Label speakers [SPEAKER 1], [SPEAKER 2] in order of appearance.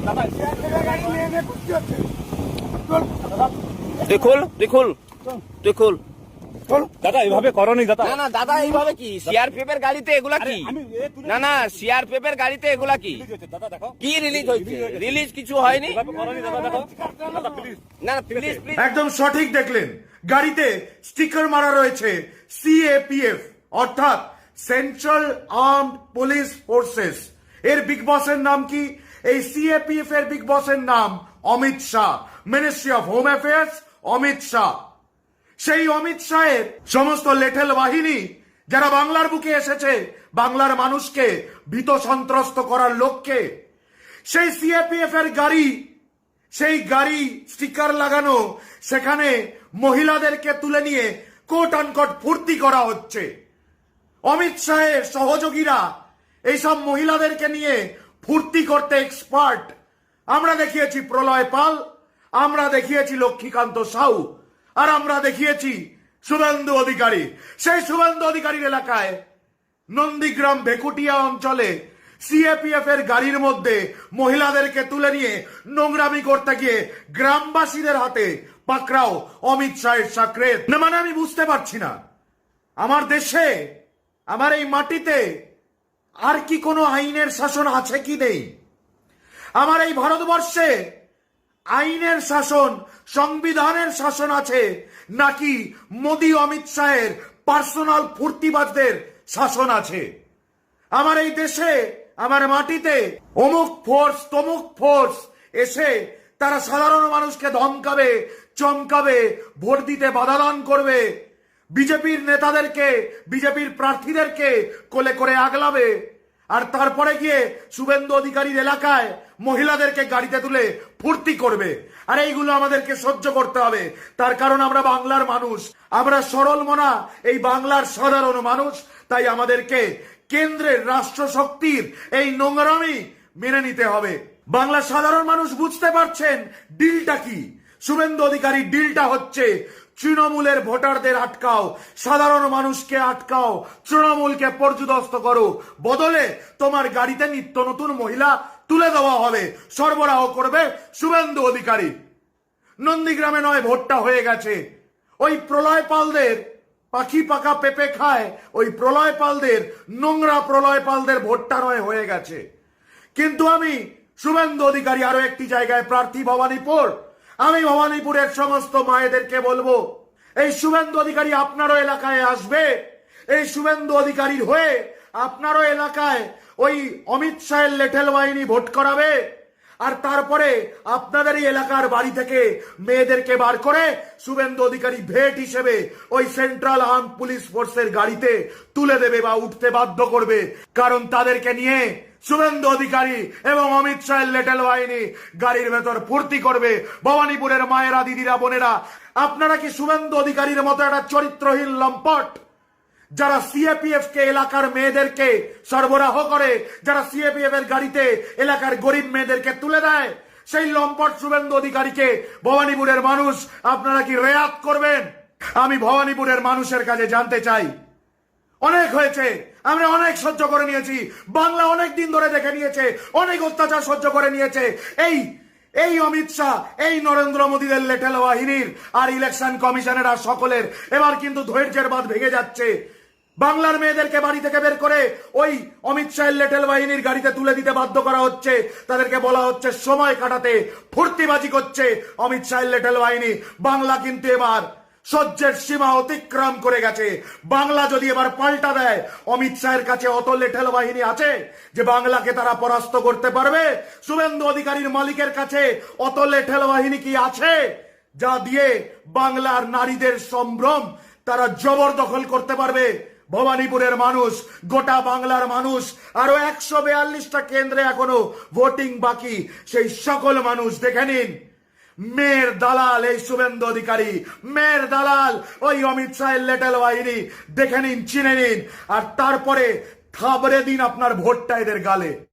[SPEAKER 1] তুই দাদা এইভাবে করনি দাদা। না না দাদা এইভাবে কি সিআরপিএফ এর গাড়িতে এগুলা কি? না না সিআরপিএফ এর গাড়িতে এগুলা কি? কি রিলিজ হয়েছে? রিলিজ কিছু হয়নি। না প্লিজ প্লিজ।
[SPEAKER 2] একদম সঠিক দেখলেন, গাড়িতে স্টিকার মারা রয়েছে সিএপিএফ অর্থাৎ সেন্ট্রাল আর্মড পুলিশ ফোর্সেস। এর বিগ বসের নাম কি? এই সিএপিএফ এর বিগ বসের নাম Amit Shah, ministry of home affairs Amit Shah. সেই অমিত শাহের সমস্ত লেঠেল বাহিনী যারা বাংলার বুকে এসেছে বাংলার মানুষকে ভীত সন্ত্রস্ত করার লক্ষ্যে, সেই সিএপিএফ এর গাড়ি, সেই গাড়ি স্টিকার লাগানো, সেখানে মহিলাদেরকে তুলে নিয়ে কোট আনকোট ফুর্তি করা হচ্ছে। অমিত শাহের সহযোগীরা এইসব মহিলাদেরকে নিয়ে ফুর্তি করতে এক্সপার্ট। আমরা দেখিয়েছি প্রলয় পাল, আমরা দেখিয়েছি লক্ষ্মীকান্ত সাউ, আর আমরা দেখিয়েছি শুভেন্দু অধিকারী। সেই শুভেন্দু অধিকারীর এলাকায় নন্দীগ্রাম ভেকুটিয়া অঞ্চলে সিএপিএফ এর গাড়ির মধ্যে মহিলাদেরকে তুলে নিয়ে নোংরামি করতে গিয়ে গ্রামবাসীদের হাতে পাকড়াও অমিত শাহের সাকরেত। না মানে আমি বুঝতে পারছি না, আমার দেশে, আমার এই মাটিতে আর কি কোনো আইনের শাসন আছে কি নেই? আমার এই ভারতবর্ষে আইনের শাসন, সংবিধানের শাসন আছে নাকি মোদি অমিত শাহের পার্সোনাল ফুর্তিবাজদের শাসন আছে? আমার এই দেশে, আমার মাটিতে অমুক ফোর্স তমুক ফোর্স এসে তারা সাধারণ মানুষকে ধমকাবে, চমকাবে, ভোট দিতে বাধাদান করবে, বিজেপির নেতাদেরকে, বিজেপির প্রার্থীদেরকে কোলে করে আগলাবে, আর তারপরে গিয়ে শুভেন্দু অধিকারীর এলাকায় মহিলাদেরকে গাড়িতে তুলে ফুর্তি করবে। আর এইগুলো আমাদেরকে সহ্য করতে হবে, তার কারণ আমরা বাংলার মানুষ, আমরা সরল মনা এই বাংলার সাধারণ মানুষ। তাই আমাদেরকে কেন্দ্রের রাষ্ট্রশক্তির এই নোংরামি মেনে নিতে হবে। বাংলার সাধারণ মানুষ বুঝতে পারছেন ডিলটা কি। শুভেন্দু অধিকারীর ডিলটা হচ্ছে তৃণমূলের ভোটারদের আটকাও, সাধারণ মানুষকে আটকাও, তৃণমূলকে পর্যুদস্ত করো, বদলে তোমার গাড়িতে নিত্য নতুন মহিলা তুলে দেওয়া হবে, সরবরাহ করবে শুভেন্দু অধিকারী। নন্দীগ্রামে নয় ভোটটা হয়ে গেছে, ওই প্রলয় পালদের পাখি পাকা পেঁপে খায়, ওই প্রলয় পালদের নোংরা প্রলয় পালদের ভোটটা নয় হয়ে গেছে। কিন্তু আমি শুভেন্দু অধিকারী আরো একটি জায়গায় প্রার্থী, ভবানীপুর। আমি ভবানীপুরের সমস্ত মায়েদেরকে বলবো, এই শুভেন্দু অধিকারী আপনারও এলাকায় আসবে, এই শুভেন্দু অধিকারীর হয়ে আপনারও এলাকায় ওই অমিত শাহের লেঠেল বাহিনী ভোট করাবে, আর তারপরে আপনাদের এই এলাকার বাড়ি থেকে মেয়েদেরকে বার করে শুভেন্দু অধিকারী ভেট হিসেবে ওই সেন্ট্রাল আর্ম পুলিশ ফোর্সের গাড়িতে তুলে দেবে বা উঠতে বাধ্য করবে। কারণ তাদেরকে নিয়ে শুভেন্দু অধিকারী এবং অমিত শাহের লেটেল বাহিনী গাড়ির ভেতর ফুর্তি করবে। ভবানীপুরের মায়েরা, দিদিরা, বোনেরা, আপনারা কি শুভেন্দু অধিকারীর মতো একটা চরিত্রহীন লম্পট যারা সিএপিএফ কে এলাকার মেয়েদেরকে সরবরাহ করে, যারা সিএপিএফ এর গাড়িতে এলাকার গরিব মেয়েদেরকে তুলে দেয়, সেই লম্পট শুভেন্দু অধিকারীকে ভবানীপুরের মানুষ আপনারা কি রেয়াত করবেন? আমি ভবানীপুরের মানুষের কাছে জানতে চাই, অনেক হয়েছে, আমরা অনেক সহ্য করে নিয়েছি, বাংলা অনেক দিন ধরে দেখে নিয়েছে, অনেক অত্যাচার সহ্য করে নিয়েছে এই অমিত শাহ, এই নরেন্দ্র মোদীদের লেঠেল বাহিনীর আর ইলেকশন কমিশনের আর সকলের এবার কিন্তু ধৈর্যের বাঁধ ভেঙে যাচ্ছে। বাংলার মেয়েদেরকে বাড়ি থেকে বের করে ওই অমিত শাহের লেঠেল বাহিনীর গাড়িতে তুলে দিতে বাধ্য করা হচ্ছে, তাদেরকে বলা হচ্ছে সময় কাটাতে ফুর্তিবাজি করছে অমিত শাহের লেঠেল বাহিনী। বাংলা কিন্তু এবার সহ্যের সীমা অতিক্রম করে গেছে। বাংলা যদি এবার পাল্টা দেয়, অমিত শাহের কাছে অত লেঠেল বাহিনী আছে যে বাংলাকে তারা পরাস্ত করতে পারবে? শুভেন্দু অধিকারীর মালিকের কাছে অত লেঠেল বাহিনী কি আছে যা দিয়ে বাংলার নারীদের সম্ভ্রম তারা জবরদখল করতে পারবে? ভবানীপুরের মানুষ, গোটা বাংলার মানুষ, আরো 142টা কেন্দ্রে এখনো ভোটিং বাকি, সেই সকল মানুষ দেখে নিন, মেয়ের দালাল এই শুভেন্দু অধিকারী, মেয়ের দালাল ওই অমিত শাহের লেটেল বাহিনী, দেখে নিন, চিনে নিন, আর তারপরে থাবড়ে দিন আপনার ভোটটা এদের গালে।